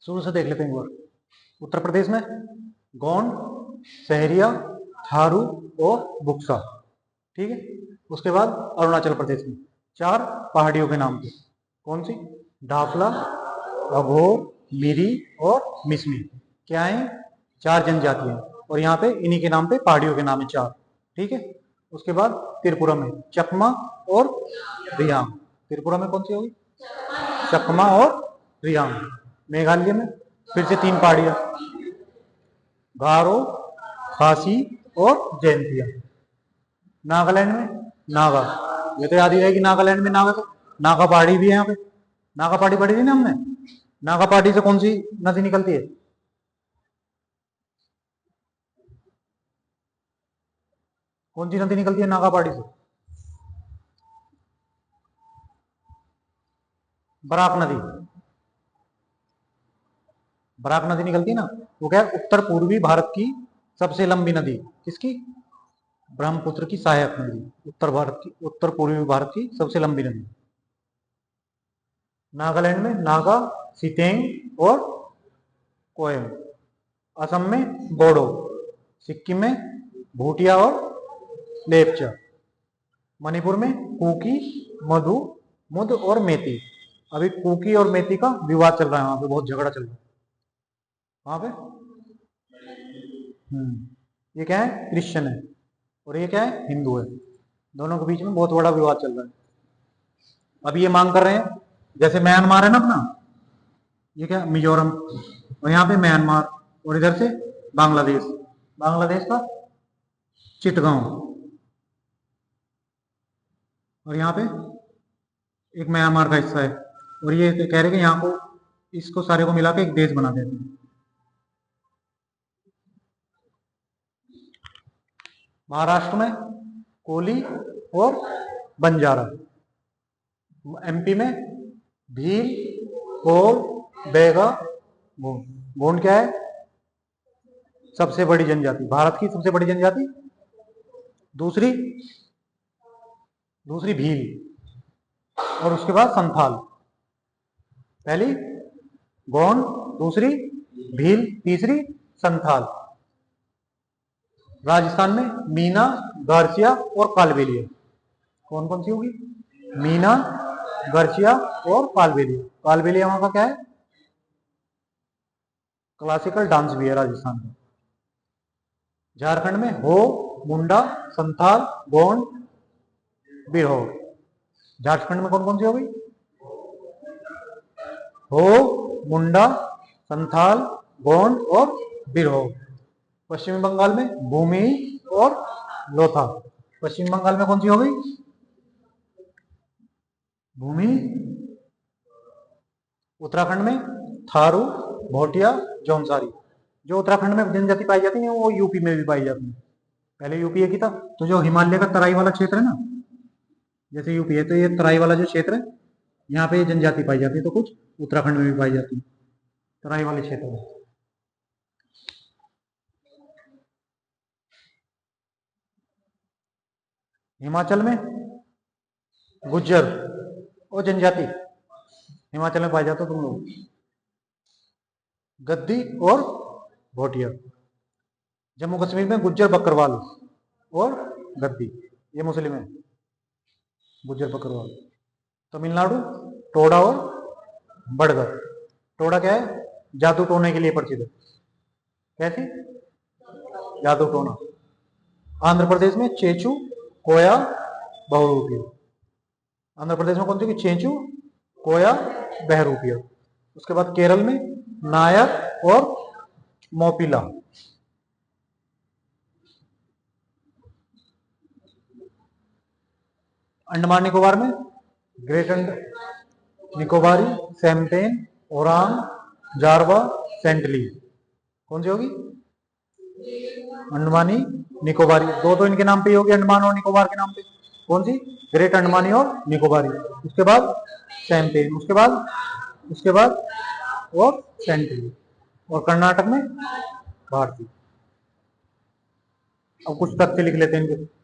शुरू से देख लेते हैं एक बार। उत्तर प्रदेश में गोंड, सहरिया, थारू और बुक्सा। ठीक है। उसके बाद अरुणाचल प्रदेश में 4 पहाड़ियों के नाम थे। कौन सी? डाफला, अघोर, मिरी और मिसमी। क्या है? 4 जनजातियां और यहाँ पे इन्हीं के नाम पे पहाड़ियों के नाम है 4। ठीक है। उसके बाद त्रिपुरा में चकमा और रियांग। त्रिपुरा में कौन सी होगी? चकमा और रियांग। मेघालय में फिर से 3 पहाड़ियां, गारो, खासी और जयंतिया। नागालैंड में नागा। ये तो याद ही रहेगी, नागालैंड में नागा। नागा पहाड़ी भी है यहाँ पे। नागा पहाड़ी पढ़ी थी ना हमने। नागा पहाड़ी से कौन सी नदी निकलती है? कौन सी नदी निकलती है नागा पहाड़ी से? बराक नदी। बराक नदी निकलती है ना। वो क्या है? उत्तर पूर्वी भारत की सबसे लंबी नदी। किसकी? ब्रह्मपुत्र की सहायक नदी। उत्तर पूर्वी भारत की सबसे लंबी नदी। नागालैंड में नागा, सितेंग और कोयम। असम में बोडो। सिक्किम में भूटिया और लेपचा। मणिपुर में कुकी, मधु, मुद और मेती। अभी कुकी और मेती का विवाद चल रहा है, वहां पे बहुत झगड़ा चल रहा है वहां पे। ये क्या है? क्रिश्चियन है और ये क्या है? हिंदू है। दोनों के बीच में बहुत बड़ा विवाद चल रहा है। अभी ये मांग कर रहे हैं, जैसे म्यांमार है ना अपना, ये क्या? मिजोरम। और यहाँ पे म्यांमार और इधर से बांग्लादेश। बांग्लादेश का चिटगांव। और यहाँ पे एक म्यांमार का हिस्सा है। और ये कह रहे कि यहाँ को, इसको सारे को मिला के एक देश बना देते हैं। महाराष्ट्र में कोली और बंजारा। एमपी में भील, कोल, बैगा, गोंड। गोंड क्या है? सबसे बड़ी जनजाति, भारत की सबसे बड़ी जनजाति। दूसरी दूसरी भील और उसके बाद संथाल। पहली गोंड, दूसरी भील, तीसरी संथाल। राजस्थान में मीना, गारसिया और कालबेलिया। कौन कौन सी होगी? मीना, गारसिया और कालबेलिया। कालबेलिया वहां का क्या है? क्लासिकल डांस भी है राजस्थान का। झारखंड में हो, मुंडा, संथाल, गोंड, बिरहोर। झारखंड में कौन कौन सी हो गई? हो, मुंडा, संथाल, गोंड और बिरहोर। पश्चिमी बंगाल में भूमि और लोथा। पश्चिम बंगाल में कौन सी हो गई? भूमि। उत्तराखंड में थारू, भोटिया, जौनसारी। जो उत्तराखंड में जनजाति पाई जाती है वो यूपी में भी पाई जाती है। पहले यूपी एक ही था। तो जो हिमालय का तराई वाला क्षेत्र है ना, जैसे यूपी है तो ये तराई वाला जो क्षेत्र है, यहाँ पे ये जनजाति पाई जाती है। तो कुछ उत्तराखंड में भी पाई जाती है तराई वाले क्षेत्र में। हिमाचल में गुज्जर और जनजाति हिमाचल में पाए जाते हो तुम लोग। गद्दी और भोटिया। जम्मू कश्मीर में गुज्जर, बकरवाल और गद्दी, ये मुस्लिम है। गुज्जर, बकरवाल। तमिलनाडु टोडा और बड़गर। टोडा क्या है? जादू टोने के लिए प्रसिद्ध है। कैसे? जादू टोना। आंध्र प्रदेश में चेचू, कोया, बहुरूपिया। आंध्र प्रदेश में कौन सी? चेंचू, कोया, बहरूपिया। उसके बाद केरल में नायर और मोपिला। अंडमान निकोबार में great Nicobari, champagne, Orang, Jarawa, saintly. कौन सी होगी? अंडमानी निकोबारी। दो तो इनके नाम पे ही होगी, अंडमान और निकोबार के नाम पे। कौन सी? ग्रेट अंडमानी और निकोबारी। उसके बाद सैम्पेन। उसके बाद और सेंटली। और कर्नाटक में भारती। अब कुछ तथ्य लिख लेते हैं इनके।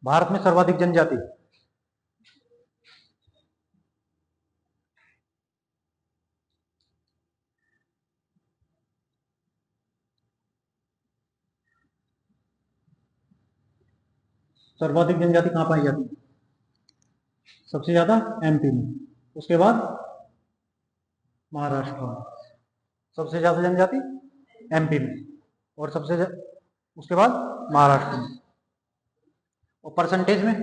भारत में सर्वाधिक जनजाति। सर्वाधिक जनजाति कहाँ पाई जाती है? सबसे ज्यादा एमपी में, उसके बाद महाराष्ट्र में। सबसे ज्यादा जनजाति एमपी में, और उसके बाद महाराष्ट्र में। और परसेंटेज में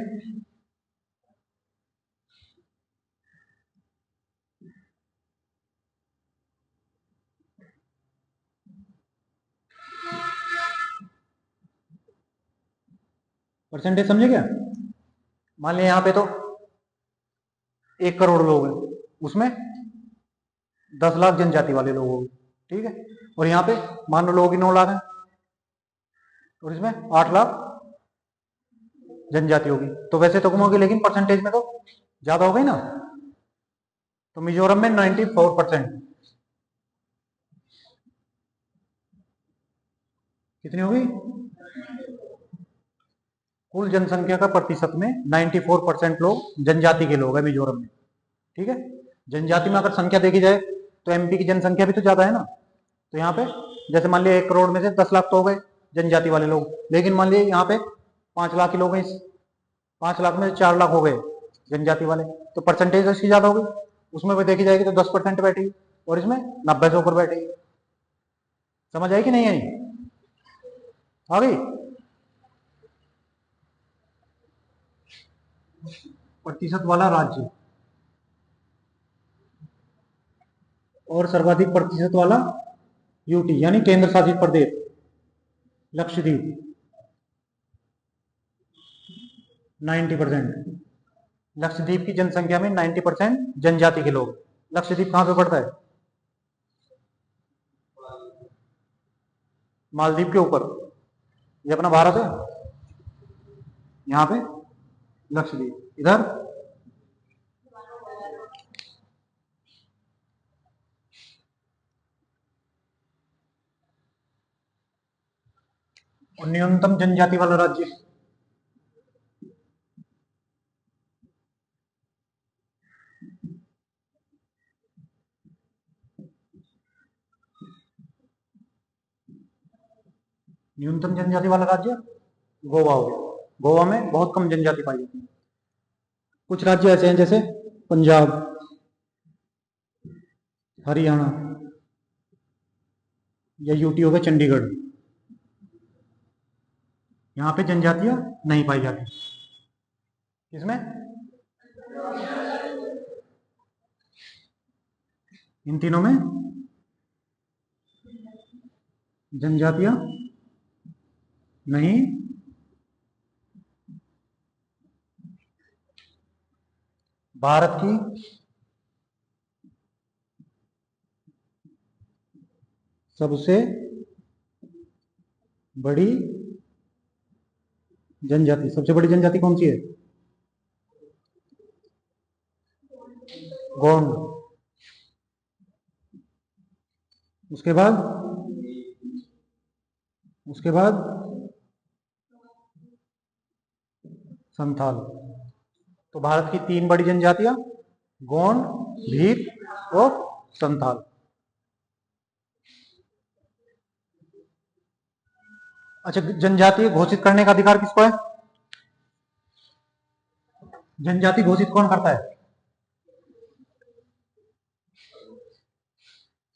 परसेंटेज समझे क्या? मान लिया यहाँ पे तो 1 करोड़ लोग हैं, उसमें 10 लाख जनजाति वाले लोग होंगे, ठीक है। और यहाँ पे मान लो लोग ही 9 लाख हैं, और इसमें 8 लाख जनजाति होगी। तो वैसे तो कम होगी, लेकिन परसेंटेज में तो ज्यादा हो गई ना। तो मिजोरम में 94%। कितनी होगी? कुल जनसंख्या का प्रतिशत में 94% लोग जनजाति के लोग हैं मिजोरम में, ठीक है। जनजाति में अगर संख्या देखी जाए तो एमपी की जनसंख्या भी तो ज्यादा है ना। तो यहाँ पे जैसे मान लिया 1 करोड़ में से 10 लाख तो हो गए जनजाति वाले लोग, लेकिन मान लिया यहाँ पे 5 लाख ही लोग हैं, 5 लाख में 4 लाख हो गए जनजाति वाले, तो परसेंटेज इसकी ज्यादा हो गई। उसमें भी देखी जाएगी तो 10% बैठेगी, और इसमें 90 से ऊपर बैठेगी। समझ आई कि नहीं आई? आ गई? प्रतिशत वाला राज्य और सर्वाधिक प्रतिशत वाला यूटी यानी केंद्र शासित प्रदेश लक्षद्वीप 90%। लक्षद्वीप की जनसंख्या में 90% जनजाति के लोग। लक्षद्वीप कहां पे पड़ता है? मालदीव के ऊपर। ये अपना भारत है, यहाँ पे लक्षद्वीप, इधर और न्यूनतम जनजाति वाला राज्य न्यूनतम जनजाति वाला राज्य गोवा हो गया। गोवा में बहुत कम जनजाति पाई जाती है। कुछ राज्य ऐसे हैं जैसे पंजाब, हरियाणा या यूटी हो गया, चंडीगढ़, यहाँ पे जनजातियां नहीं पाई जाती। किसमें? इन तीनों में जनजातियां नहीं भारत की सबसे बड़ी जनजाति, सबसे बड़ी जनजाति कौन सी है? गोंड। उसके बाद संथाल। तो भारत की 3 बड़ी जनजातियां गोंड, भील और संथाल। अच्छा, जनजाति घोषित करने का अधिकार किसको है? जनजाति घोषित कौन करता है?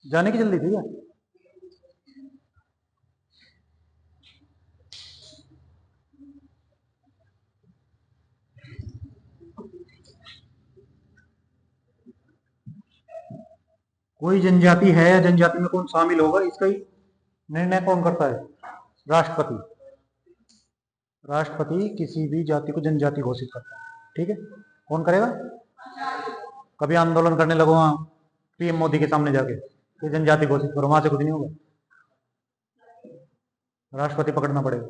जाने की जल्दी थी क्या? कोई जनजाति है या जनजाति में कौन शामिल होगा, इसका निर्णय कौन करता है? राष्ट्रपति। राष्ट्रपति किसी भी जाति को जनजाति घोषित करता है, ठीक है। कौन करेगा? कभी आंदोलन करने लगो वहां पीएम मोदी के सामने जाके कि जनजाति घोषित करो, वहां से कुछ नहीं होगा, राष्ट्रपति पकड़ना पड़ेगा।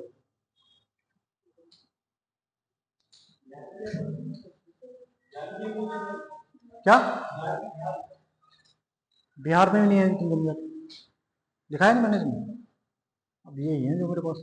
क्या बिहार में भी नहीं है जनजाति? दिखाया नहीं मैंने इसमें? अब यही है जो मेरे पास।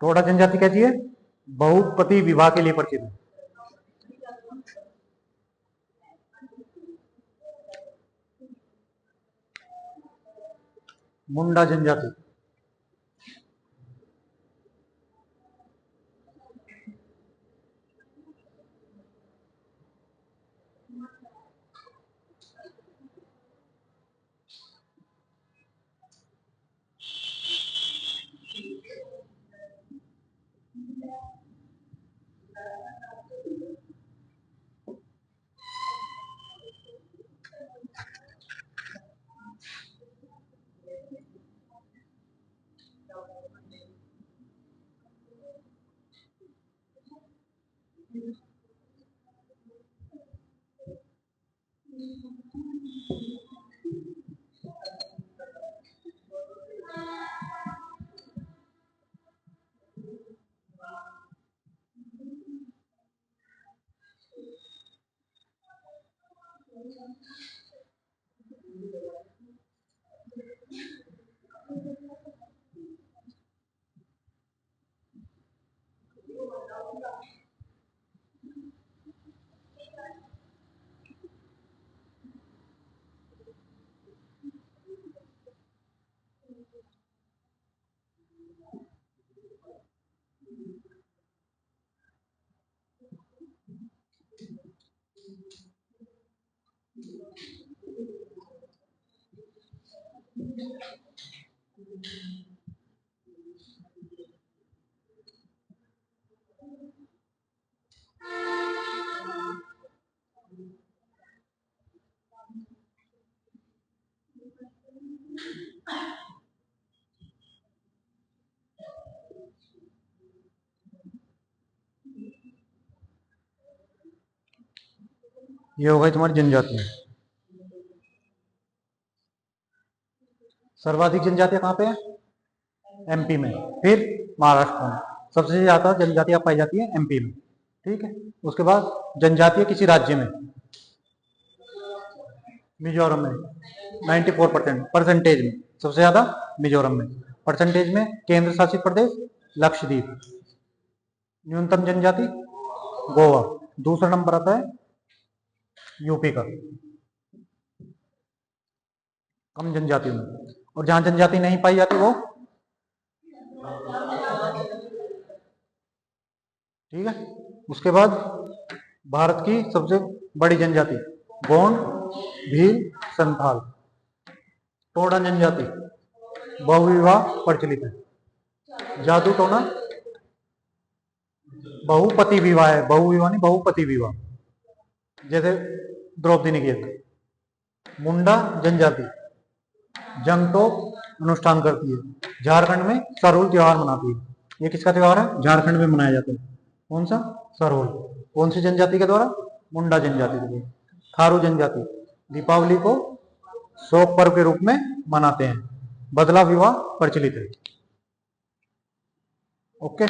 टोडा जनजाति क्या चाहिए? बहुपति विवाह के लिए परिचित है। मुंडा जनजाति ये हो गई तुम्हारी जनजातियां। सर्वाधिक जनजातियां कहाँ पे है? एमपी में, फिर महाराष्ट्र में। सबसे ज्यादा जनजातियां पाई जाती है एमपी में, ठीक है। उसके बाद जनजातियां किसी राज्य में, मिजोरम में 94% परसेंटेज में सबसे ज्यादा मिजोरम में। परसेंटेज में केंद्र शासित प्रदेश लक्षद्वीप। न्यूनतम जनजाति गोवा। दूसरा नंबर आता है यूपी का, कम जनजातियों में। और जहां जनजाति नहीं पाई जाती वो, ठीक है। उसके बाद भारत की सबसे बड़ी जनजाति गोंड, भील, संथाल। टोडा जनजाति बहुविवाह प्रचलित है। जादू टोना बहुपति विवाह है, बहुविवाह नहीं बहुपति विवाह, जैसे द्रौपदी ने किया था। मुंडा जनजाति जंगटोक अनुष्ठान करती है। झारखंड में सरहुल त्योहार मनाती है। ये किसका त्योहार है? झारखंड में मनाया जाता है। कौन सा? सरहुल। कौन सी जनजाति के द्वारा? मुंडा जनजाति के द्वारा। थारू जनजाति दीपावली को शोक पर्व के रूप में मनाते हैं। बदला विवाह प्रचलित है। ओके।